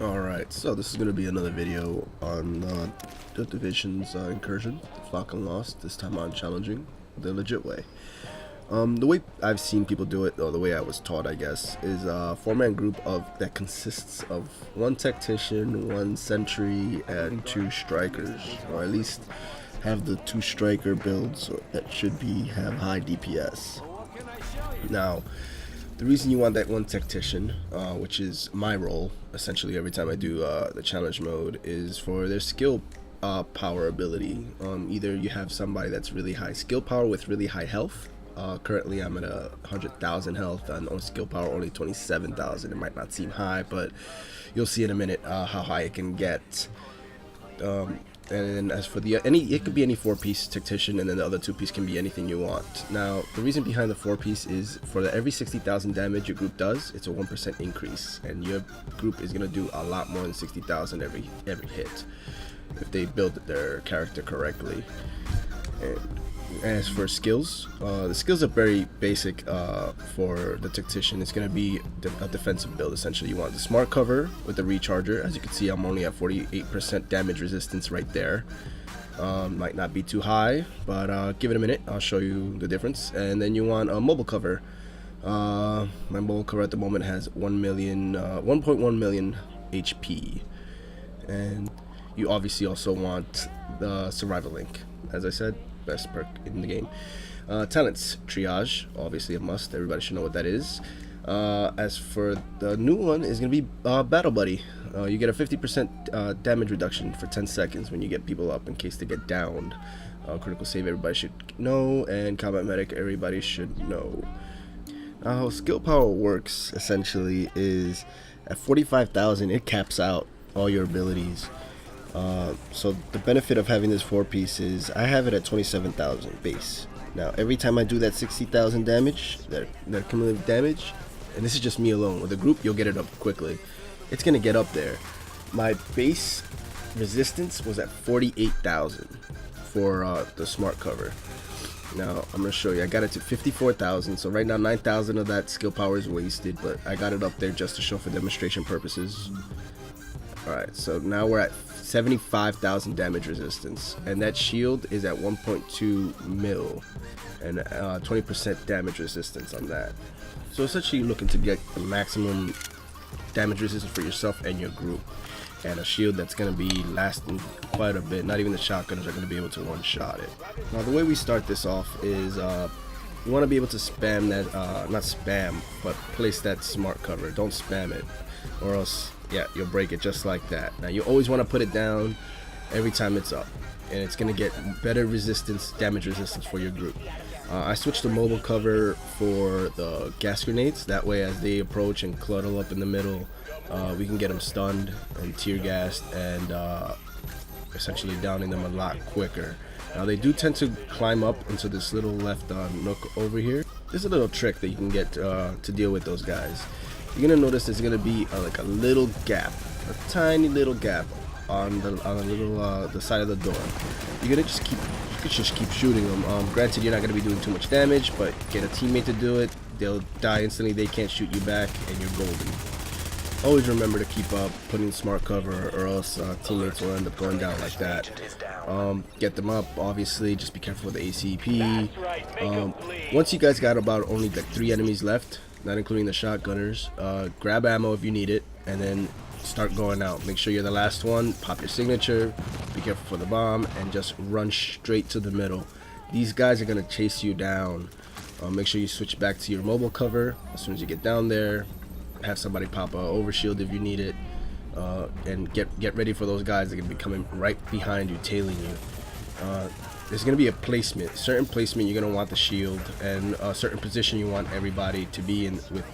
Alright, so this is going to be another video on the Division's incursion. Falcon lost, this time on challenging the legit way. The way I've seen people do it, or the way I was taught, I guess, is a four-man group that consists of one tactician, one sentry, and two strikers, or at least have the two striker builds that should have high DPS. Now, the reason you want that one tactician, which is my role, essentially every time I do the challenge mode, is for their skill power ability. Either you have somebody that's really high skill power with really high health. Currently I'm at 100,000 health and on skill power only 27,000. It might not seem high, but you'll see in a minute how high it can get. And then as for it could be any 4-piece tactician, and then the other 2-piece can be anything you want. Now, the reason behind the 4-piece is for every 60,000 damage your group does, it's a 1% increase, and your group is gonna do a lot more than 60,000 every hit if they build their character correctly. And as for skills, the skills are very basic. For the tactician, it's going to be a defensive build. Essentially, you want the smart cover with the recharger. As you can see, I'm only at 48% damage resistance right there. Might not be too high, but give it a minute, I'll show you the difference. And then you want a mobile cover. My mobile cover at the moment has 1.1 million HP, and you obviously also want the survival link. As I said, best perk in the game. Talents, triage, obviously a must. Everybody should know what that is. As for the new one, is going to be battle buddy. You get a 50% damage reduction for 10 seconds when you get people up in case they get downed. Critical save, everybody should know, and combat medic, everybody should know. How skill power works essentially is at 45,000 it caps out all your abilities. So the benefit of having this 4-piece is I have it at 27,000 base. Now every time I do that 60,000 damage, that cumulative damage, and this is just me alone, with a group you'll get it up quickly, it's gonna get up there. My base resistance was at 48,000 for the smart cover. Now I'm gonna show you, I got it to 54,000, so right now 9,000 of that skill power is wasted, but I got it up there just to show for demonstration purposes. Alright, so now we're at 75,000 damage resistance, and that shield is at 1.2 mil, and 20% damage resistance on that. So essentially you're looking to get the maximum damage resistance for yourself and your group, and a shield that's going to be lasting quite a bit. Not even the shotgunners are going to be able to one-shot it. Now the way we start this off is you want to be able to spam that, not spam, but place that smart cover. Don't spam it, or else, yeah, you'll break it just like that. Now you always want to put it down every time it's up, and it's going to get better resistance, damage resistance for your group. I switched the mobile cover for the gas grenades. That way as they approach and clutter up in the middle, we can get them stunned and tear gassed and essentially downing them a lot quicker. Now they do tend to climb up into this little left nook over here. There's a little trick that you can get to deal with those guys. You're gonna notice there's gonna be like a little gap, a tiny little gap on the side of the door. You're gonna just keep shooting them. Granted, you're not gonna be doing too much damage, but get a teammate to do it. They'll die instantly. They can't shoot you back, and you're golden. Always remember to keep putting smart cover, or else teammates will end up going down like that. Get them up, obviously. Just be careful with the ACP. Once you guys got about only like 3 enemies left, not including the shotgunners, grab ammo if you need it, and then start going out. Make sure you're the last one, pop your signature, be careful for the bomb, and just run straight to the middle. These guys are going to chase you down. Make sure you switch back to your mobile cover as soon as you get down there. Have somebody pop a overshield if you need it, and get ready for those guys that are going to be coming right behind you, tailing you. There's going to be a placement. Certain placement you're going to want the shield, and a certain position you want everybody to be in with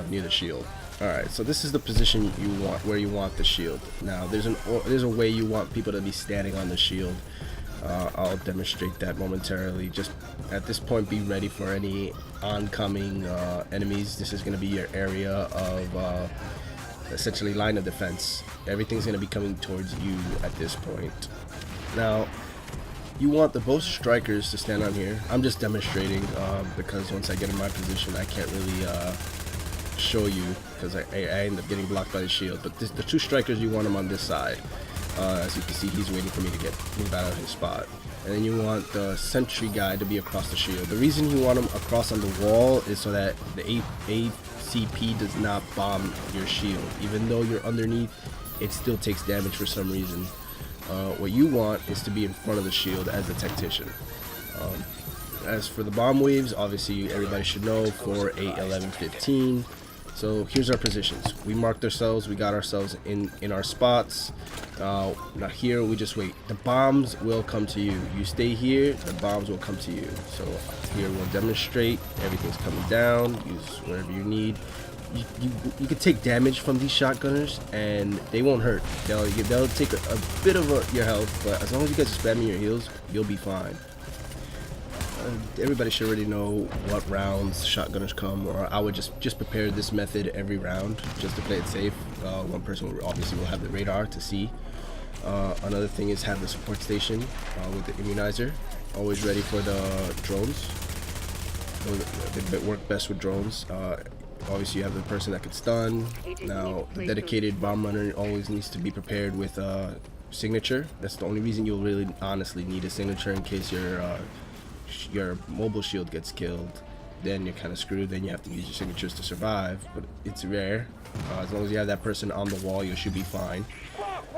near the shield. Alright, so this is the position you want, where you want the shield. Now there's a way you want people to be standing on the shield. I'll demonstrate that momentarily. Just at this point, be ready for any oncoming enemies. This is going to be your area of essentially line of defense. Everything's going to be coming towards you at this point. Now you want both strikers to stand on here. I'm just demonstrating because once I get in my position I can't really show you because I end up getting blocked by the shield. But the 2 strikers, you want them on this side. As you can see, he's waiting for me to move out of his spot. And then you want the sentry guy to be across the shield. The reason you want him across on the wall is so that the ACP does not bomb your shield. Even though you're underneath, it still takes damage for some reason. What you want is to be in front of the shield as a tactician. As for the bomb waves, obviously everybody should know 4, 8, 11, 15. So here's our positions. We marked ourselves, we got ourselves in our spots. Now here we just wait. The bombs will come to you. You stay here, the bombs will come to you. So here we'll demonstrate. Everything's coming down. Use whatever you need. You can take damage from these shotgunners and they won't hurt. They'll take a bit of your health, but as long as you guys are spamming your heals, you'll be fine. Everybody should already know what rounds shotgunners come, or I would just prepare this method every round just to play it safe. One person obviously will have the radar to see. Another thing is have the support station with the immunizer always ready for the drones. They work best with drones. Obviously you have the person that can stun. Now the dedicated bomb runner always needs to be prepared with signature. That's the only reason you'll really honestly need a signature, in case your mobile shield gets killed. Then you're kind of screwed. Then you have to use your signatures to survive, but it's rare. As long as you have that person on the wall, you should be fine.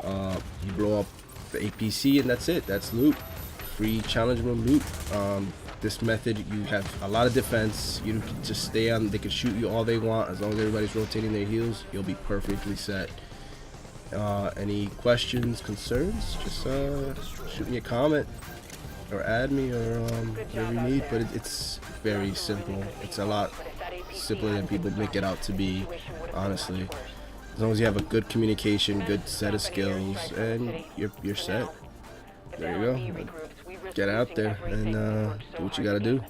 You blow up the APC and that's it. That's loot. Free challenge room loot. This method, you have a lot of defense. You can just stay on. They can shoot you all they want. As long as everybody's rotating their heals, you'll be perfectly set. Any questions, concerns, just shoot me a comment or add me, or whatever you need. But it's very simple. It's a lot simpler than people make it out to be, honestly. As long as you have a good communication, good set of skills, and you're set. There you go. Get out there and do what you gotta do.